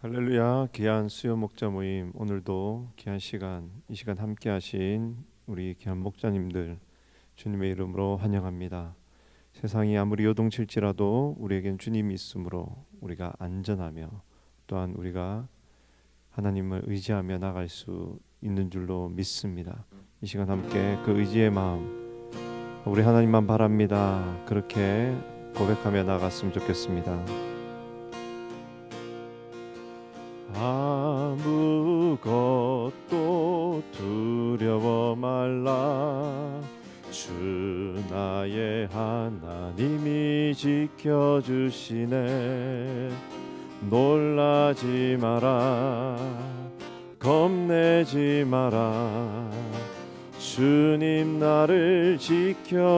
할렐루야. 귀한 수요 목자 모임, 오늘도 귀한 시간, 이 시간 함께 하신 우리 귀한 목자님들 주님의 이름으로 환영합니다. 세상이 아무리 요동칠지라도 우리에겐 주님이 있으므로 우리가 안전하며 또한 우리가 하나님을 의지하며 나갈 수 있는 줄로 믿습니다. 이 시간 함께 그 의지의 마음, 우리 하나님만 바랍니다, 그렇게 고백하며 나갔으면 좋겠습니다. 아무것도 두려워 말라. 주 나의 하나님이 지켜주시네. 놀라지 마라, 겁내지 마라. 주님 나를 지켜주시네.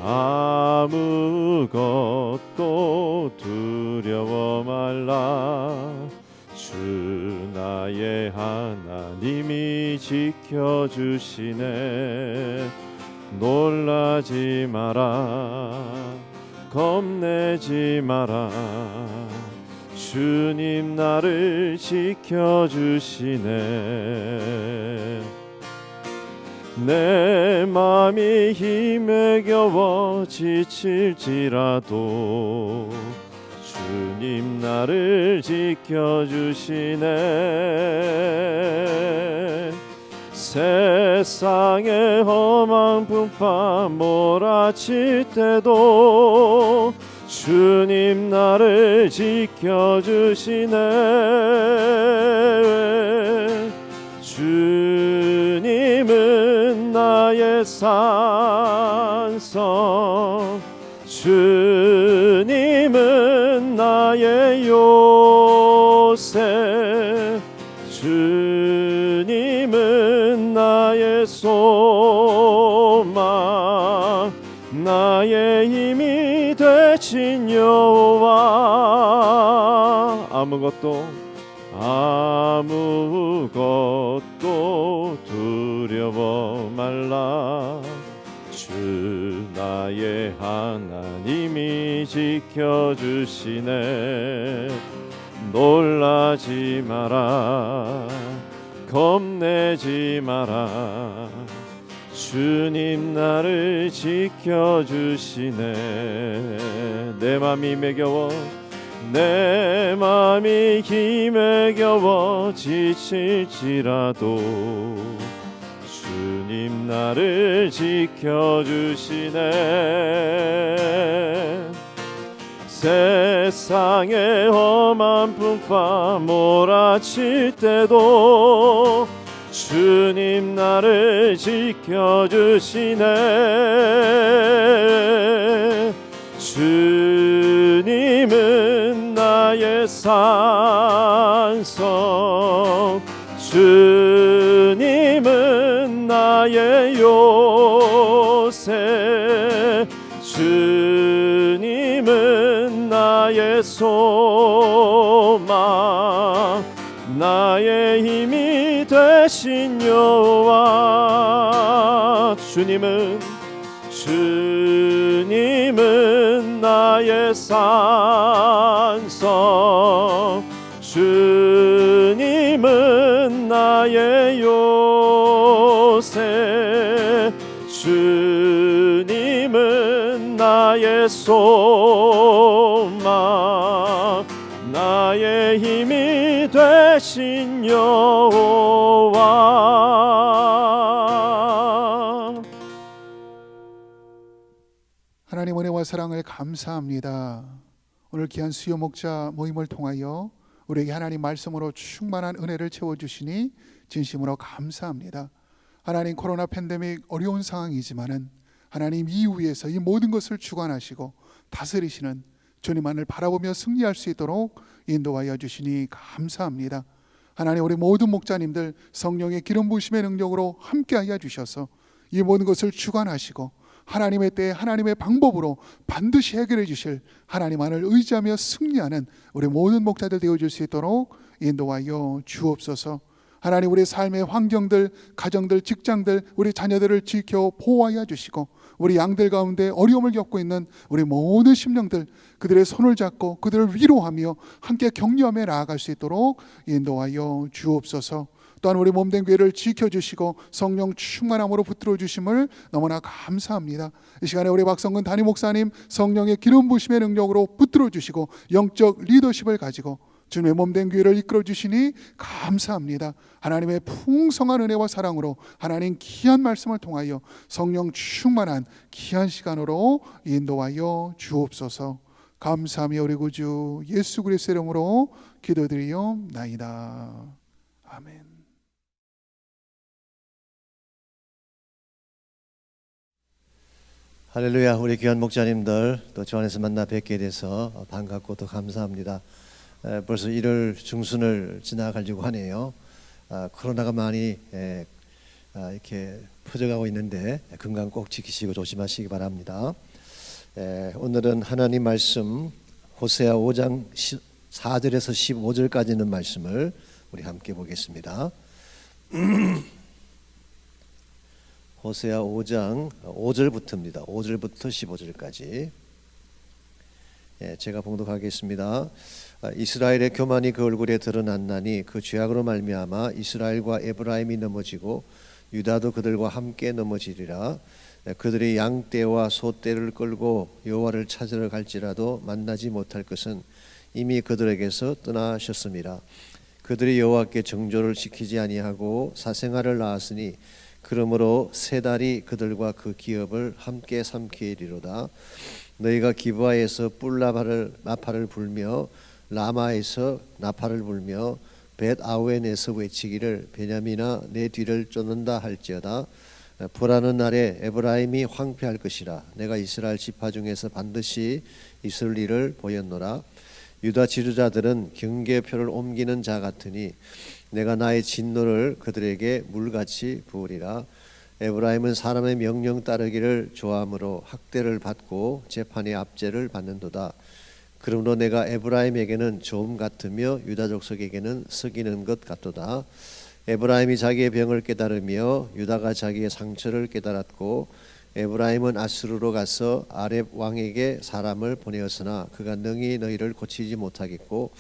아무것도 두려워 말라. 주 나의 하나님이 지켜주시네. 놀라지 마라, 겁내지 마라. 주님 나를 지켜주시네. 내 맘이 힘에 겨워 지칠지라도 주님 나를 지켜주시네. 세상의 험한 풍파 몰아칠 때도 주님 나를 지켜주시네. 주님은 나의 산성, 주님은 나의 요새, 주님은 나의 소망, 나의 힘이 되신 여호와. 아무것도 두려워 말라. 주 나의 하나님이 지켜주시네. 놀라지 마라, 겁내지 마라. 주님 나를 지켜주시네. 내 맘이 힘에 겨워, 내 맘이 힘에 겨워 지칠지라도 주님 나를 지켜주시네. 세상의 험한 풍파 몰아칠 때도 주님 나를 지켜주시네. 주님은 나의 산성, 주님은 나의 요새, 주님은 나의 소망, 나의 힘이 되신 여호와. 주님은 나의 산성, 주님은 나의 요새, 주님은 나의 소망, 나의 힘이 되신 여호와. 하나님 은혜와 사랑을 감사합니다. 오늘 귀한 수요 목자 모임을 통하여 우리에게 하나님 말씀으로 충만한 은혜를 채워주시니 진심으로 감사합니다. 하나님, 코로나 팬데믹 어려운 상황이지만은 하나님 이후에서 이 모든 것을 주관하시고 다스리시는 주님만을 바라보며 승리할 수 있도록 인도하여 주시니 감사합니다. 하나님, 우리 모든 목자님들 성령의 기름 부으심의 능력으로 함께하여 주셔서 이 모든 것을 주관하시고 하나님의 때에 하나님의 방법으로 반드시 해결해 주실 하나님만을 의지하며 승리하는 우리 모든 목자들 되어줄 수 있도록 인도하여 주옵소서. 하나님, 우리 삶의 환경들, 가정들, 직장들, 우리 자녀들을 지켜 보호하여 주시고 우리 양들 가운데 어려움을 겪고 있는 우리 모든 심령들, 그들의 손을 잡고 그들을 위로하며 함께 격려하며 나아갈 수 있도록 인도하여 주옵소서. 또한 우리 몸된 교회를 지켜주시고 성령 충만함으로 붙들어 주심을 너무나 감사합니다. 이 시간에 우리 박성근 담임 목사님 성령의 기름 부심의 능력으로 붙들어 주시고 영적 리더십을 가지고 주님의 몸된 교회를 이끌어 주시니 감사합니다. 하나님의 풍성한 은혜와 사랑으로 하나님 귀한 말씀을 통하여 성령 충만한 귀한 시간으로 인도하여 주옵소서. 감사하며 우리 구주 예수 그리스도의 이름으로 기도드리옵나이다. 아멘. 할렐루야. 우리 귀한 목자님들 또 주 안에서 만나 뵙게 돼서 반갑고 또 감사합니다. 벌써 1월 중순을 지나가려고 하네요. 코로나가 많이 이렇게 퍼져가고 있는데 건강 꼭 지키시고 조심하시기 바랍니다. 오늘은 하나님 말씀 호세아 5장 4절에서 15절까지 있는 말씀을 우리 함께 보겠습니다. 호세아 5장 5절부터입니다. 5절부터 15절까지 제가 봉독하겠습니다. 이스라엘의 교만이 그 얼굴에 드러났나니 그 죄악으로 말미암아 이스라엘과 에브라임이 넘어지고 유다도 그들과 함께 넘어지리라. 그들이 양떼와 소떼를 끌고 여호와를 찾으러 갈지라도 만나지 못할 것은 이미 그들에게서 떠나셨음이라. 그들이 여호와께 정조를 지키지 아니하고 사생아를 낳았으니 그러므로 세 달이 그들과 그 기업을 함께 삼키리로다. 너희가 기브아에서 나팔을 불며 라마에서 나팔을 불며 벳 아웬에서 외치기를 베냐민아 내 뒤를 쫓는다 할지어다. 불하는 날에 에브라임이 황폐할 것이라. 내가 이스라엘 지파 중에서 반드시 있을 일을 보였노라. 유다 지도자들은 경계표를 옮기는 자 같으니 내가 나의 진노를 그들에게 물같이 부으리라. 에브라임은 사람의 명령 따르기를 좋아하므로 학대를 받고 재판의 압제를 받는도다. 그러므로 내가 에브라임에게는 조음 같으며 유다 족속에게는 썩이는 것 같도다. 에브라임이 자기의 병을 깨달으며 유다가 자기의 상처를 깨달았고 에브라임은 아수르로 가서 아렙 왕에게 사람을 보내었으나 그가 능히 너희를 고치지 못하겠고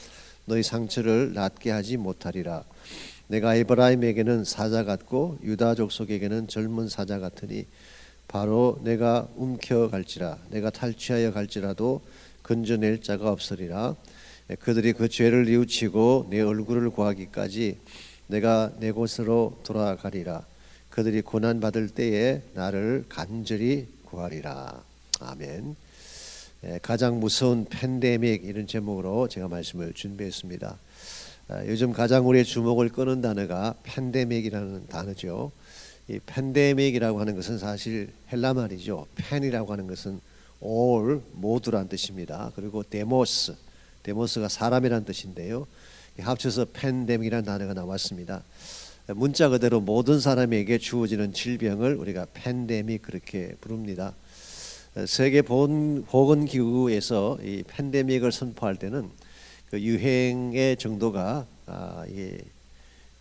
너희 상처를 낫게 하지 못하리라. 내가 에브라임에게는 사자 같고 유다 족속에게는 젊은 사자 같으니 바로 내가 움켜갈지라. 내가 탈취하여 갈지라도 건져낼 자가 없으리라. 그들이 그 죄를 뉘우치고 내 얼굴을 구하기까지 내가 내 곳으로 돌아가리라. 그들이 고난 받을 때에 나를 간절히 구하리라. 아멘. 가장 무서운 팬데믹 이런 제목으로 제가 말씀을 준비했습니다. 요즘 가장 우리의 주목을 끄는 단어가 팬데믹이라는 단어죠. 이 팬데믹이라고 하는 것은 사실 헬라 말이죠. 팬이라고 하는 것은 all 모두란 뜻입니다. 그리고 데모스가 사람이란 뜻인데요. 합쳐서 팬데믹이라는 단어가 나왔습니다. 문자 그대로 모든 사람에게 주어지는 질병을 우리가 팬데믹 그렇게 부릅니다. 세계 보건기구에서 이 팬데믹을 선포할 때는 그 유행의 정도가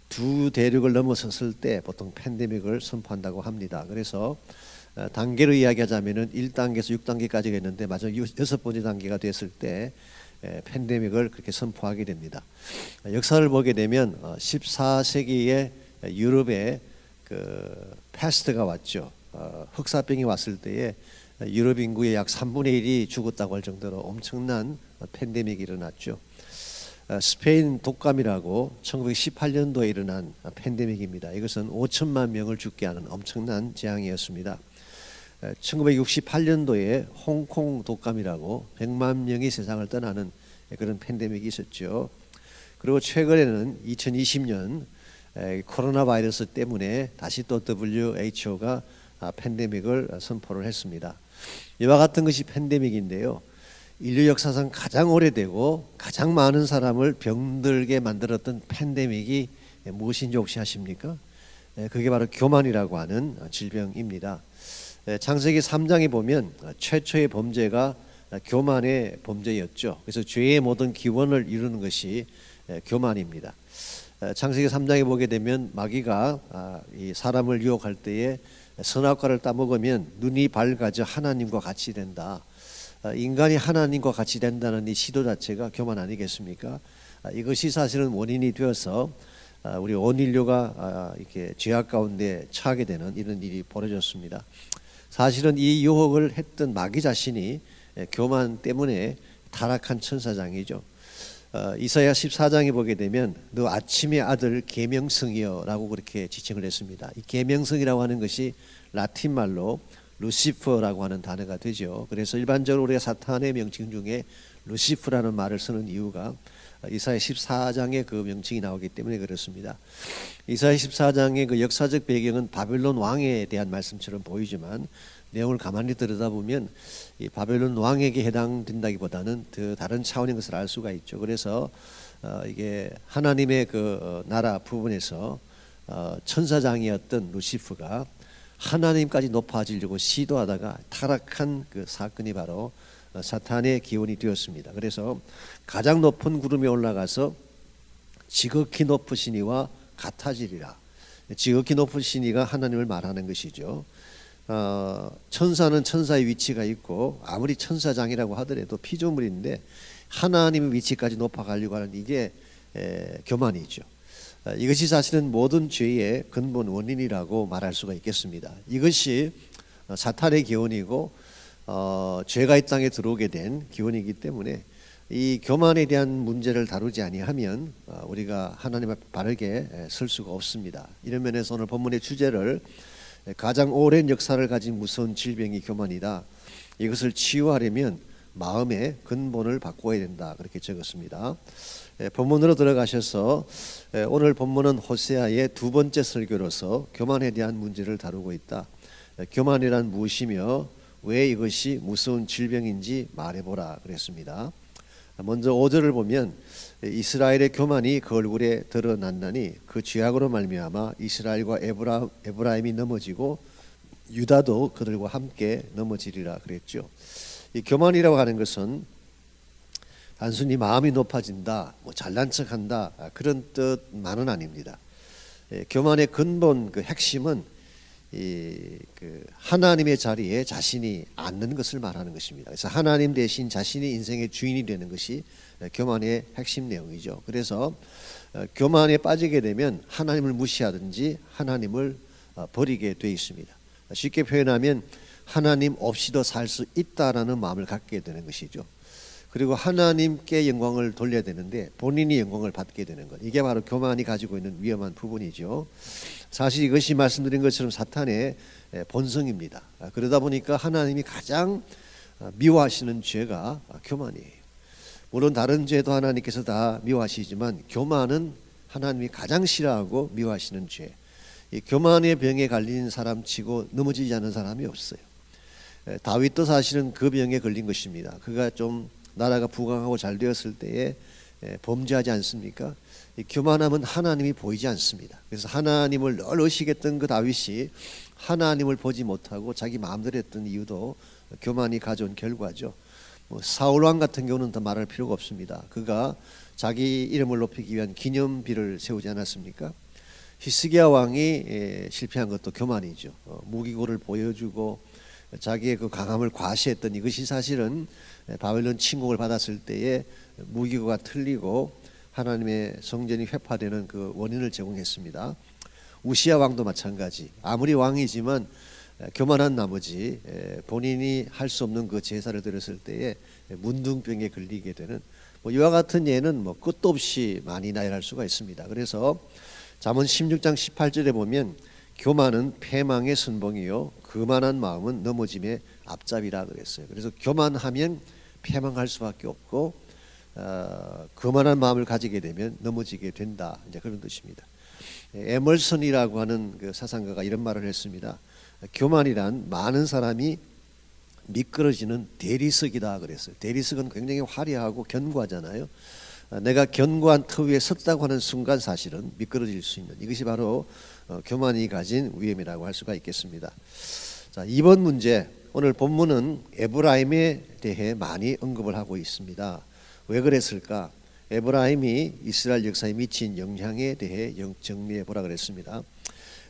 두 대륙을 넘어섰을 때 보통 팬데믹을 선포한다고 합니다. 그래서 단계로 이야기하자면은 1단계에서 6단계까지 있는데 마지막 6번째 단계가 됐을 때 팬데믹을 그렇게 선포하게 됩니다. 역사를 보게 되면 14세기에 유럽에 그 패스트가 왔죠. 흑사병이 왔을 때에 유럽 인구의 약 3분의 1이 죽었다고 할 정도로 엄청난 팬데믹이 일어났죠. 스페인 독감이라고 1918년도에 일어난 팬데믹입니다. 이것은 5천만 명을 죽게 하는 엄청난 재앙이었습니다. 1968년도에 홍콩 독감이라고 100만 명이 세상을 떠나는 그런 팬데믹이 있었죠. 그리고 최근에는 2020년 코로나 바이러스 때문에 다시 또 WHO가 팬데믹을 선포를 했습니다. 이와 같은 것이 팬데믹인데요. 인류 역사상 가장 오래되고 가장 많은 사람을 병들게 만들었던 팬데믹이 무엇인지 혹시 아십니까? 그게 바로 교만이라고 하는 질병입니다. 창세기 3장에 보면 최초의 범죄가 교만의 범죄였죠. 그래서 죄의 모든 기원을 이루는 것이 교만입니다. 창세기 3장에 보게 되면 마귀가 이 사람을 유혹할 때에 선악과를 따먹으면 눈이 밝아져 하나님과 같이 된다. 인간이 하나님과 같이 된다는 이 시도 자체가 교만 아니겠습니까? 이것이 사실은 원인이 되어서 우리 온 인류가 이렇게 죄악 가운데 처하게 되는 이런 일이 벌어졌습니다. 사실은 이 유혹을 했던 마귀 자신이 교만 때문에 타락한 천사장이죠. 이사야 14장에 보게 되면 너 아침의 아들 계명성이여라고 그렇게 지칭을 했습니다. 이 계명성이라고 하는 것이 라틴 말로 루시퍼라고 하는 단어가 되죠. 그래서 일반적으로 우리가 사탄의 명칭 중에 루시퍼라는 말을 쓰는 이유가 이사야 14장에 그 명칭이 나오기 때문에 그렇습니다. 이사야 14장의 그 역사적 배경은 바벨론 왕에 대한 말씀처럼 보이지만 내용을 가만히 들여다보면 이 바벨론 왕에게 해당된다기보다는 더 다른 차원인 것을 알 수가 있죠. 그래서 이게 하나님의 그 나라 부분에서 천사장이었던 루시프가 하나님까지 높아지려고 시도하다가 타락한 그 사건이 바로 사탄의 기원이 되었습니다. 그래서 가장 높은 구름에 올라가서 지극히 높으신 이와 같아지리라. 지극히 높으신 이가 하나님을 말하는 것이죠. 천사는 천사의 위치가 있고 아무리 천사장이라고 하더라도 피조물인데 하나님의 위치까지 높아가려고 하는 이게 교만이죠. 이것이 사실은 모든 죄의 근본 원인이라고 말할 수가 있겠습니다. 이것이 사탄의 기원이고 죄가 이 땅에 들어오게 된 기원이기 때문에 이 교만에 대한 문제를 다루지 아니하면 우리가 하나님 앞에 바르게 설 수가 없습니다. 이런 면에서 오늘 본문의 주제를 가장 오랜 역사를 가진 무서운 질병이 교만이다. 이것을 치유하려면 마음의 근본을 바꿔야 된다. 그렇게 적었습니다. 본문으로 들어가셔서 오늘 본문은 호세아의 두 번째 설교로서 교만에 대한 문제를 다루고 있다. 교만이란 무엇이며 왜 이것이 무서운 질병인지 말해보라 그랬습니다. 먼저 5절을 보면 이스라엘의 교만이 그 얼굴에 드러났나니 그 죄악으로 말미암아 이스라엘과 에브라임이 넘어지고 유다도 그들과 함께 넘어지리라 그랬죠. 이 교만이라고 하는 것은 단순히 마음이 높아진다, 잘난 척한다 그런 뜻만은 아닙니다. 교만의 근본 그 핵심은 그 하나님의 자리에 자신이 앉는 것을 말하는 것입니다. 그래서 하나님 대신 자신이 인생의 주인이 되는 것이 교만의 핵심 내용이죠. 그래서 교만에 빠지게 되면 하나님을 무시하든지 하나님을 버리게 돼 있습니다. 쉽게 표현하면 하나님 없이도 살 수 있다라는 마음을 갖게 되는 것이죠. 그리고 하나님께 영광을 돌려야 되는데 본인이 영광을 받게 되는 것, 이게 바로 교만이 가지고 있는 위험한 부분이죠. 사실 이것이 말씀드린 것처럼 사탄의 본성입니다. 그러다 보니까 하나님이 가장 미워하시는 죄가 교만이에요. 물론 다른 죄도 하나님께서 다 미워하시지만 교만은 하나님이 가장 싫어하고 미워하시는 죄. 이 교만의 병에 걸린 사람치고 넘어지지 않은 사람이 없어요. 다윗도 사실은 그 병에 걸린 것입니다. 그가 좀 나라가 부강하고 잘 되었을 때에 범죄하지 않습니까? 이 교만함은 하나님이 보이지 않습니다. 그래서 하나님을 늘 의식했던 그 다윗이 하나님을 보지 못하고 자기 마음대로 했던 이유도 교만이 가져온 결과죠. 사울 왕 같은 경우는 더 말할 필요가 없습니다. 그가 자기 이름을 높이기 위한 기념비를 세우지 않았습니까? 히스기야 왕이 실패한 것도 교만이죠. 무기고를 보여주고 자기의 그 강함을 과시했던 이것이 사실은 바벨론 침공을 받았을 때에 무기고가 틀리고 하나님의 성전이 회파되는 그 원인을 제공했습니다. 우시야 왕도 마찬가지. 아무리 왕이지만 교만한 나머지 본인이 할 수 없는 그 제사를 드렸을 때에 문둥병에 걸리게 되는 이와 같은 예는 끝도 없이 많이 나열할 수가 있습니다. 그래서 잠언 16장 18절에 보면 교만은 패망의 선봉이요 거만한 마음은 넘어짐의 앞잡이라 그랬어요. 그래서 교만하면 패망할 수밖에 없고 거만한 마음을 가지게 되면 넘어지게 된다. 이제 그런 뜻입니다. 에멀슨이라고 하는 그 사상가가 이런 말을 했습니다. 교만이란 많은 사람이 미끄러지는 대리석이다 그랬어요. 대리석은 굉장히 화려하고 견고하잖아요. 내가 견고한 터 위에 섰다고 하는 순간 사실은 미끄러질 수 있는 이것이 바로 교만이 가진 위험이라고 할 수가 있겠습니다. 자, 이번 문제, 오늘 본문은 에브라임에 대해 많이 언급을 하고 있습니다. 왜 그랬을까? 에브라임이 이스라엘 역사에 미친 영향에 대해 정리해 보라 그랬습니다.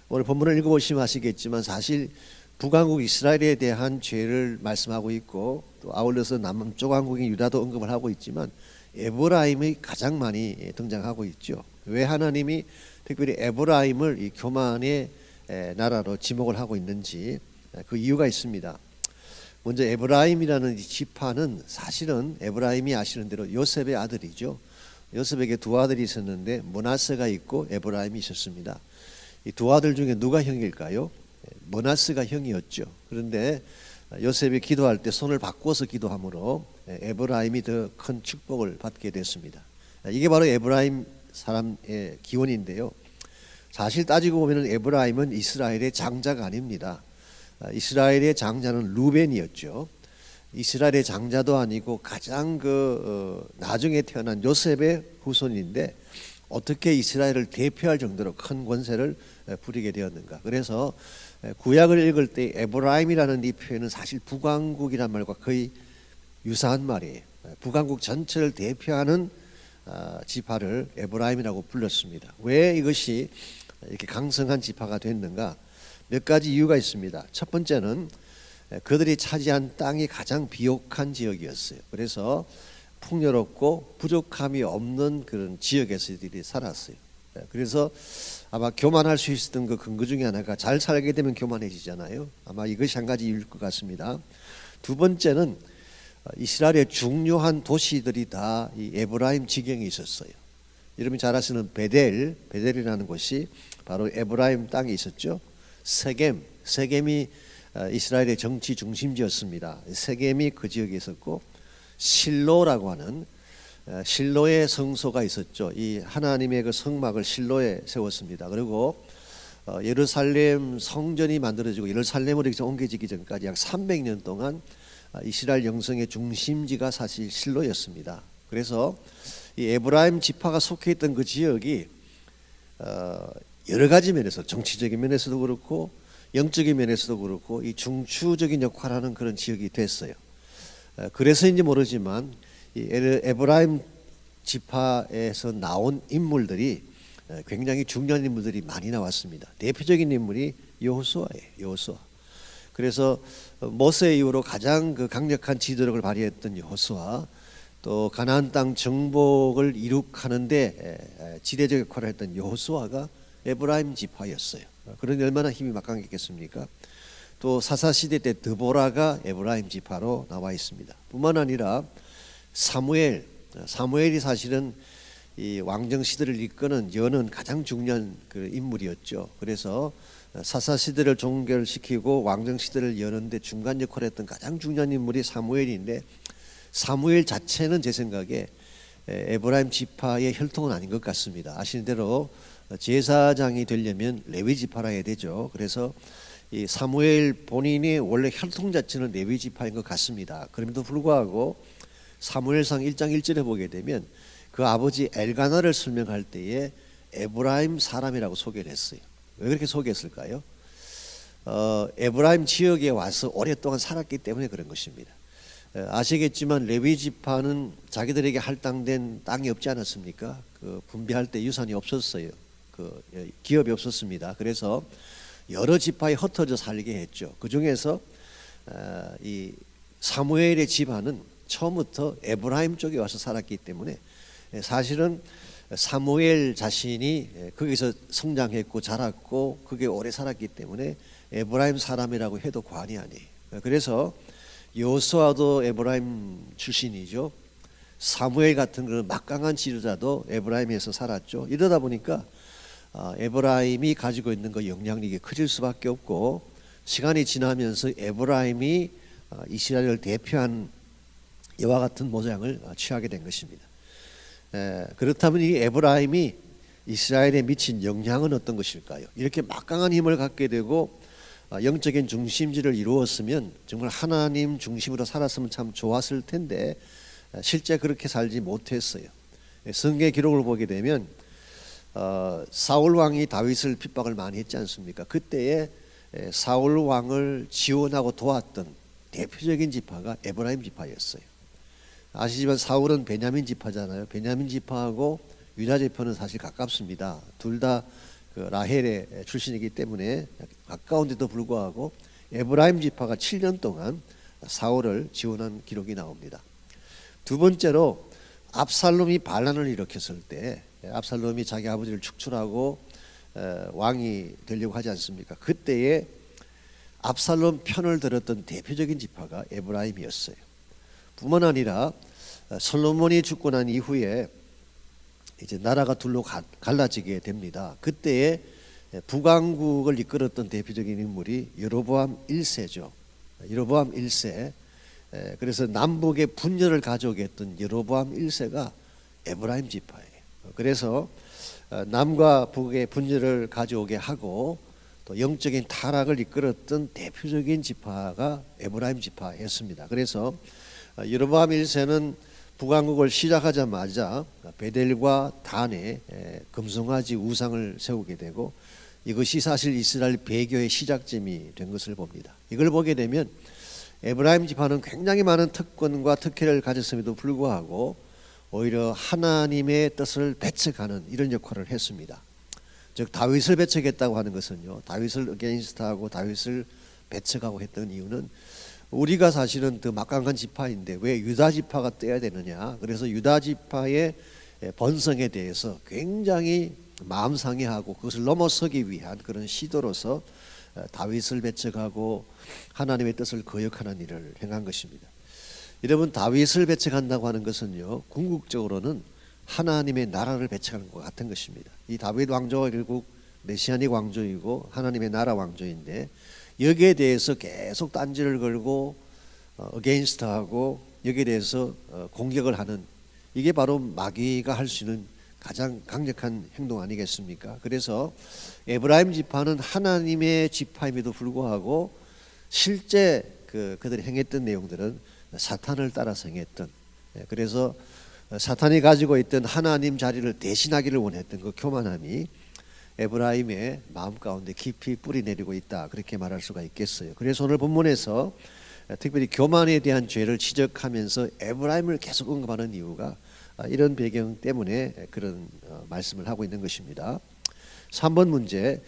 오늘 본문을 읽어보시면 아시겠지만 사실 북왕국 이스라엘에 대한 죄를 말씀하고 있고 또 아울러서 남쪽 왕국인 유다도 언급을 하고 있지만 에브라임이 가장 많이 등장하고 있죠. 왜 하나님이 특별히 에브라임을 이 교만의 나라로 지목을 하고 있는지 그 이유가 있습니다. 먼저 에브라임이라는 이 지파는 사실은 에브라임이 아시는 대로 요셉의 아들이죠. 요셉에게 두 아들이 있었는데 므낫세가 있고 에브라임이 있었습니다. 이 두 아들 중에 누가 형일까요? 므낫세가 형이었죠. 그런데 요셉이 기도할 때 손을 바꿔서 기도함으로 에브라임이 더 큰 축복을 받게 됐습니다. 이게 바로 에브라임 사람의 기원인데요. 사실 따지고 보면 에브라임은 이스라엘의 장자가 아닙니다. 이스라엘의 장자는 루벤이었죠. 이스라엘의 장자도 아니고 가장 나중에 태어난 요셉의 후손인데 어떻게 이스라엘을 대표할 정도로 큰 권세를 부리게 되었는가. 그래서 구약을 읽을 때 에브라임이라는 이 표현은 사실 북왕국이란 말과 거의 유사한 말이에요. 북왕국 전체를 대표하는 지파를 에브라임이라고 불렀습니다. 왜 이것이 이렇게 강성한 지파가 됐는가? 몇 가지 이유가 있습니다. 첫 번째는 그들이 차지한 땅이 가장 비옥한 지역이었어요. 그래서 풍요롭고 부족함이 없는 그런 지역에서 이들이 살았어요. 그래서 아마 교만할 수 있었던 그 근거 중에 하나가 잘 살게 되면 교만해지잖아요. 아마 이것이 한 가지 이유일 것 같습니다. 두 번째는 이스라엘의 중요한 도시들이 다 이 에브라임 지경에 있었어요. 여러분 잘 아시는 베델이라는 곳이 바로 에브라임 땅에 있었죠. 세겜이 이스라엘의 정치 중심지였습니다. 세겜이 그 지역에 있었고 실로라고 하는 실로의 성소가 있었죠. 이 하나님의 그 성막을 실로에 세웠습니다. 그리고 예루살렘 성전이 만들어지고 예루살렘으로 옮겨지기 전까지 약 300년 동안 이스라엘 영성의 중심지가 사실 실로였습니다. 그래서 이 에브라임 지파가 속해 있던 그 지역이 여러 가지 면에서 정치적인 면에서도 그렇고 영적인 면에서도 그렇고 이 중추적인 역할을 하는 그런 지역이 됐어요. 그래서인지 모르지만 이 에브라임 지파에서 나온 인물들이 굉장히 중요한 인물들이 많이 나왔습니다. 대표적인 인물이 여호수아예요. 여호수아. 그래서 모세 이후로 가장 그 강력한 지도력을 발휘했던 여호수아, 또 가나안 땅 정복을 이룩하는데 지대적 역할을 했던 여호수아가 에브라임 지파였어요. 그러니 얼마나 힘이 막강했겠습니까? 또 사사시대 때 드보라가 에브라임 지파로 나와 있습니다. 뿐만 아니라 사무엘이 사실은 이 왕정 시대를 이끄는 여는 가장 중요한 그 인물이었죠. 그래서 사사 시대를 종결시키고 왕정 시대를 여는데 중간 역할을 했던 가장 중요한 인물이 사무엘인데 사무엘 자체는 제 생각에 에브라임 지파의 혈통은 아닌 것 같습니다. 아시는 대로 제사장이 되려면 레위 지파라 해야 되죠. 그래서 이 사무엘 본인이 원래 혈통 자체는 레위 지파인 것 같습니다. 그럼에도 불구하고 사무엘상 1장 1절에 보게 되면 그 아버지 엘가나를 설명할 때에 에브라임 사람이라고 소개를 했어요. 왜 그렇게 소개했을까요? 에브라임 지역에 와서 오랫동안 살았기 때문에 그런 것입니다. 아시겠지만 레위 지파는 자기들에게 할당된 땅이 없지 않았습니까? 그 분배할 때 유산이 없었어요. 그 기업이 없었습니다. 그래서 여러 지파에 흩어져 살게 했죠. 그 중에서 이 사무엘의 집안은 처음부터 에브라임 쪽에 와서 살았기 때문에 사실은 사무엘 자신이 거기서 성장했고 자랐고 그게 오래 살았기 때문에 에브라임 사람이라고 해도 과언이 아니에요. 그래서 여호수아도 에브라임 출신이죠. 사무엘 같은 그런 막강한 지도자도 에브라임에서 살았죠. 이러다 보니까 에브라임이 가지고 있는 그 영향력이 커질 수밖에 없고 시간이 지나면서 에브라임이 이스라엘을 대표한 이와 같은 모양을 취하게 된 것입니다. 그렇다면 이 에브라임이 이스라엘에 미친 영향은 어떤 것일까요? 이렇게 막강한 힘을 갖게 되고 영적인 중심지를 이루었으면 정말 하나님 중심으로 살았으면 참 좋았을 텐데 실제 그렇게 살지 못했어요. 성경 기록을 보게 되면 사울 왕이 다윗을 핍박을 많이 했지 않습니까? 그때에 사울 왕을 지원하고 도왔던 대표적인 지파가 에브라임 지파였어요. 아시지만 사울은 베냐민 지파잖아요. 베냐민 지파하고 유다 지파는 사실 가깝습니다. 둘 다 그 라헬의 출신이기 때문에 가까운데도 불구하고 에브라임 지파가 7년 동안 사울을 지원한 기록이 나옵니다. 두 번째로 압살롬이 반란을 일으켰을 때, 압살롬이 자기 아버지를 축출하고 왕이 되려고 하지 않습니까? 그때에 압살롬 편을 들었던 대표적인 지파가 에브라임이었어요. 뿐만 아니라 솔로몬이 죽고 난 이후에 이제 나라가 둘로 갈라지게 됩니다. 그때에 북왕국을 이끌었던 대표적인 인물이 여로보암 1세죠. 여로보암 1세. 그래서 남북의 분열을 가져오게 했던 여로보암 1세가 에브라임 지파예요. 그래서 남과 북의 분열을 가져오게 하고 또 영적인 타락을 이끌었던 대표적인 지파가 에브라임 지파였습니다. 그래서 여로보암 1세는 북왕국을 시작하자마자 베델과 단에 금송아지 우상을 세우게 되고 이것이 사실 이스라엘 배교의 시작점이 된 것을 봅니다. 이걸 보게 되면 에브라임 지파는 굉장히 많은 특권과 특혜를 가졌음에도 불구하고 오히려 하나님의 뜻을 배척하는 이런 역할을 했습니다. 즉 다윗을 배척했다고 하는 것은요, 다윗을 어게인스트하고 다윗을 배척하고 했던 이유는 우리가 사실은 더 막강한 지파인데 왜 유다 지파가 떼야 되느냐. 그래서 유다 지파의 번성에 대해서 굉장히 마음 상해하고 그것을 넘어서기 위한 그런 시도로서 다윗을 배척하고 하나님의 뜻을 거역하는 일을 행한 것입니다. 여러분, 다윗을 배척한다고 하는 것은요, 궁극적으로는 하나님의 나라를 배척하는 것 같은 것입니다. 이 다윗 왕조가 결국 메시아닉 왕조이고 하나님의 나라 왕조인데 여기에 대해서 계속 딴지를 걸고 어게인스트하고 여기에 대해서 공격을 하는, 이게 바로 마귀가 할 수 있는 가장 강력한 행동 아니겠습니까? 그래서 에브라임 지파는 하나님의 지파임에도 불구하고 실제 그들이 행했던 내용들은 사탄을 따라서 행했던, 그래서 사탄이 가지고 있던 하나님 자리를 대신하기를 원했던 그 교만함이 에브라임의 마음 가운데 깊이 뿌리 내리고 있다, 그렇게 말할 수가 있겠어요. 그래서 오늘 본문에서 특별히 교만에 대한 죄를 지적하면서 에브라임을 계속 언급하는 이유가 이런 배경 때문에 그런 말씀을 하고 있는 것입니다. 3번 문제,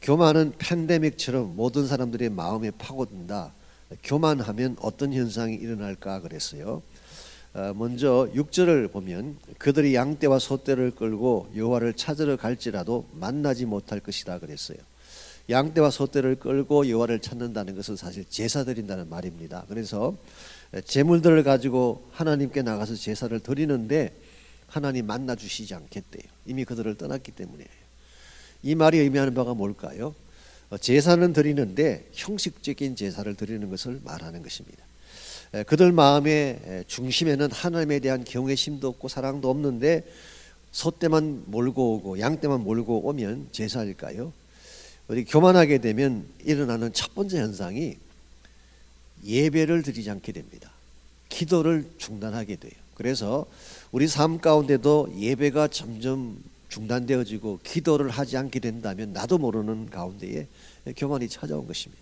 교만은 팬데믹처럼 모든 사람들의 마음에 파고든다. 교만하면 어떤 현상이 일어날까 그랬어요. 먼저 6절을 보면 그들이 양떼와 소떼를 끌고 여호와를 찾으러 갈지라도 만나지 못할 것이다 그랬어요. 양떼와 소떼를 끌고 여호와를 찾는다는 것은 사실 제사 드린다는 말입니다. 그래서 제물들을 가지고 하나님께 나가서 제사를 드리는데 하나님 만나 주시지 않겠대요. 이미 그들을 떠났기 때문이에요. 이 말이 의미하는 바가 뭘까요? 제사는 드리는데 형식적인 제사를 드리는 것을 말하는 것입니다. 그들 마음의 중심에는 하나님에 대한 경외심도 없고 사랑도 없는데 소떼만 몰고 오고 양떼만 몰고 오면 제사일까요? 우리 교만하게 되면 일어나는 첫 번째 현상이 예배를 드리지 않게 됩니다. 기도를 중단하게 돼요. 그래서 우리 삶 가운데도 예배가 점점 중단되어지고 기도를 하지 않게 된다면 나도 모르는 가운데에 교만이 찾아온 것입니다.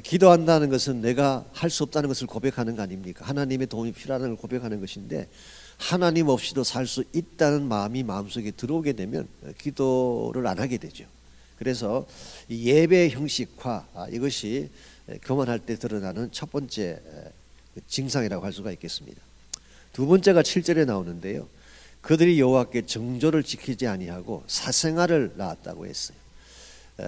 기도한다는 것은 내가 할 수 없다는 것을 고백하는 거 아닙니까? 하나님의 도움이 필요하다는 걸 고백하는 것인데 하나님 없이도 살 수 있다는 마음이 마음속에 들어오게 되면 기도를 안 하게 되죠. 그래서 이 예배 형식화, 이것이 교만할 때 드러나는 첫 번째 증상이라고 할 수가 있겠습니다. 두 번째가 7절에 나오는데요, 그들이 여호와께 정조를 지키지 아니하고 사생아를 낳았다고 했어요.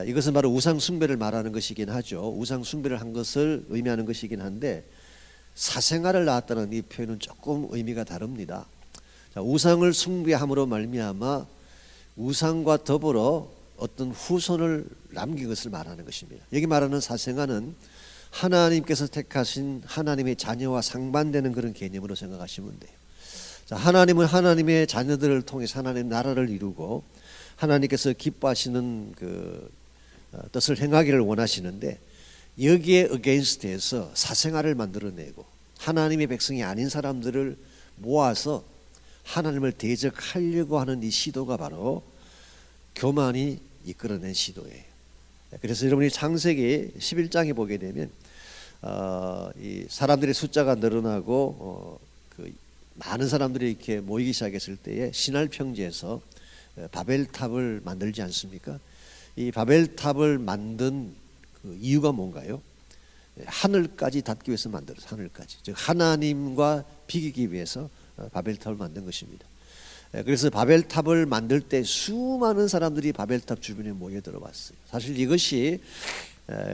이것은 바로 우상 숭배를 말하는 것이긴 하죠. 우상 숭배를 한 것을 의미하는 것이긴 한데 사생아를 낳았다는 이 표현은 조금 의미가 다릅니다. 우상을 숭배함으로 말미암아 우상과 더불어 어떤 후손을 남긴 것을 말하는 것입니다. 여기 말하는 사생아는 하나님께서 택하신 하나님의 자녀와 상반되는 그런 개념으로 생각하시면 돼요. 자, 하나님은 하나님의 자녀들을 통해서 하나님의 나라를 이루고 하나님께서 기뻐하시는 그 뜻을 행하기를 원하시는데 여기에 어게인스트해서 사생아를 만들어내고 하나님의 백성이 아닌 사람들을 모아서 하나님을 대적하려고 하는 이 시도가 바로 교만이 이끌어낸 시도예요. 그래서 여러분이 창세기 11장에 보게 되면 이 사람들의 숫자가 늘어나고 그 많은 사람들이 이렇게 모이기 시작했을 때에 신할 평지에서 바벨탑을 만들지 않습니까? 이 바벨탑을 만든 그 이유가 뭔가요? 하늘까지 닿기 위해서 만들었어요. 하늘까지. 즉 하나님과 비기기 위해서 바벨탑을 만든 것입니다. 그래서 바벨탑을 만들 때 수많은 사람들이 바벨탑 주변에 모여들어 왔어요. 사실 이것이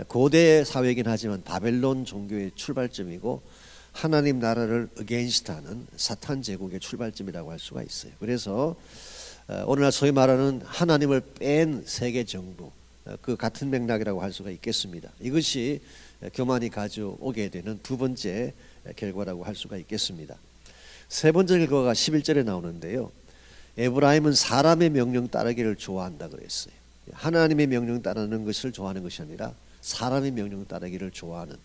고대 사회이긴 하지만 바벨론 종교의 출발점이고 하나님 나라를 어게인스트하는 사탄 제국의 출발점이라고 할 수가 있어요. 그래서 오늘날 소위 말하는 하나님을 뺀 세계 정부, 그 같은 맥락이라고 할 수가 있겠습니다. 이것이 교만이 가져오게 되는 두 번째 결과라고 할 수가 있겠습니다. 세 번째 결과가 11절에 나오는데요. 에브라임은 사람의 명령 따르기를 좋아한다 그랬어요. 하나님의 명령 따르는 것을 좋아하는 것이 아니라 사람의 명령 따르기를 좋아하는,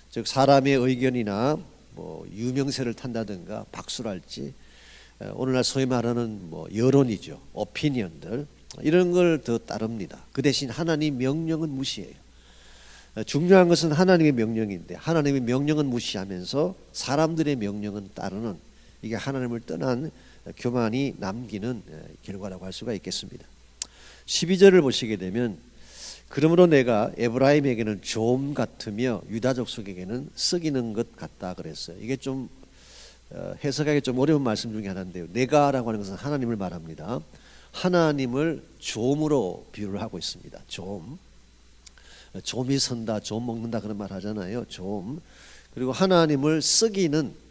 즉 사람의 의견이나 뭐 유명세를 탄다든가 박수랄지 오늘날 소위 말하는 뭐 여론이죠, 오피니언들, 이런 걸 더 따릅니다. 그 대신 하나님 명령은 무시해요. 중요한 것은 하나님의 명령인데 하나님의 명령은 무시하면서 사람들의 명령은 따르는, 이게 하나님을 떠난 교만이 남기는 결과라고 할 수가 있겠습니다. 12절을 보시게 되면 그러므로 내가 에브라임에게는 좀 같으며 유다 족속에게는 썩이는 것 같다 그랬어요. 이게 좀 해석하기 좀 어려운 말씀 중에 하나인데요. 내가라고 하는 것은 하나님을 말합니다. 하나님을 좀으로 비유를 하고 있습니다. 좀이 선다, 좀 먹는다 그런 말 하잖아요. 좀. 그리고 하나님을 썩이는,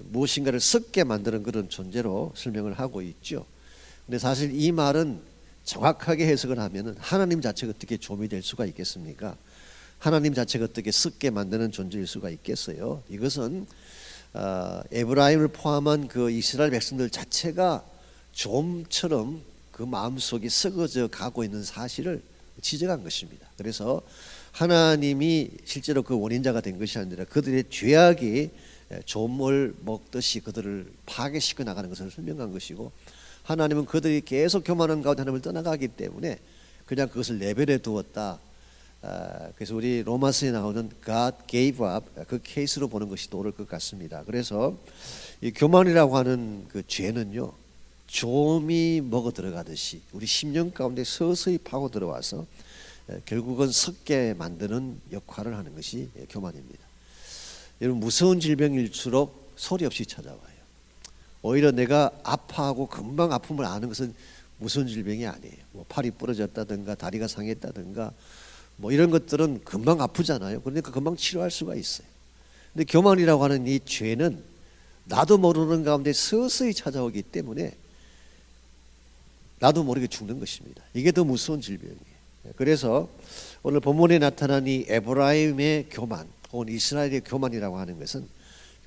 무엇인가를 썩게 만드는 그런 존재로 설명을 하고 있죠. 근데 사실 이 말은 정확하게 해석을 하면은 하나님 자체가 어떻게 좀이 될 수가 있겠습니까? 하나님 자체가 어떻게 썩게 만드는 존재일 수가 있겠어요? 이것은 에브라임을 포함한 그 이스라엘 백성들 자체가 좀처럼 그 마음속에 썩어져 가고 있는 사실을 지적한 것입니다. 그래서 하나님이 실제로 그 원인자가 된 것이 아니라 그들의 죄악이 좀을 먹듯이 그들을 파괴시켜 나가는 것을 설명한 것이고, 하나님은 그들이 계속 교만한 가운데 하나님을 떠나가기 때문에 그냥 그것을 내버려 두었다. 그래서 우리 로마서에 나오는 God gave up, 그 케이스로 보는 것이 더 옳을 것 같습니다. 그래서 이 교만이라고 하는 그 죄는요, 좀이 먹어 들어가듯이 우리 심령 가운데 서서히 파고 들어와서 결국은 썩게 만드는 역할을 하는 것이 교만입니다. 여러분, 무서운 질병일수록 소리 없이 찾아와요. 오히려 내가 아파하고 금방 아픔을 아는 것은 무서운 질병이 아니에요. 뭐 팔이 부러졌다든가 다리가 상했다든가 뭐 이런 것들은 금방 아프잖아요. 그러니까 금방 치료할 수가 있어요. 근데 교만이라고 하는 이 죄는 나도 모르는 가운데 서서히 찾아오기 때문에 나도 모르게 죽는 것입니다. 이게 더 무서운 질병이에요. 그래서 오늘 본문에 나타난 이 에브라임의 교만 혹은 이스라엘의 교만이라고 하는 것은